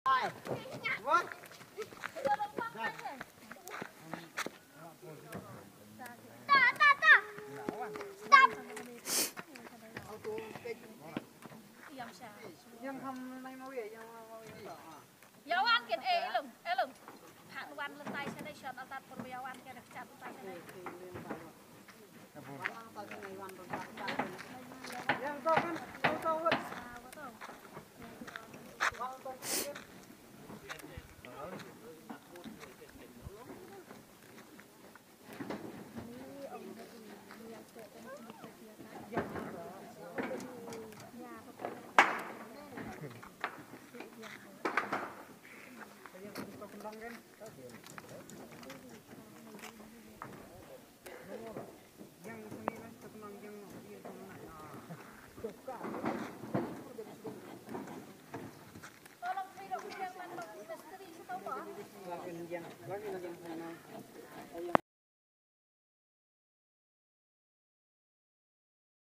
What? Yang không may mau vậy, Yaw ăn kiệt ê lùng hạng văn lên tay xe này chọn ở tạt một yaw ăn kiệt được chặt tay xe này yang tahu kan, tahu kan. Kondang kan?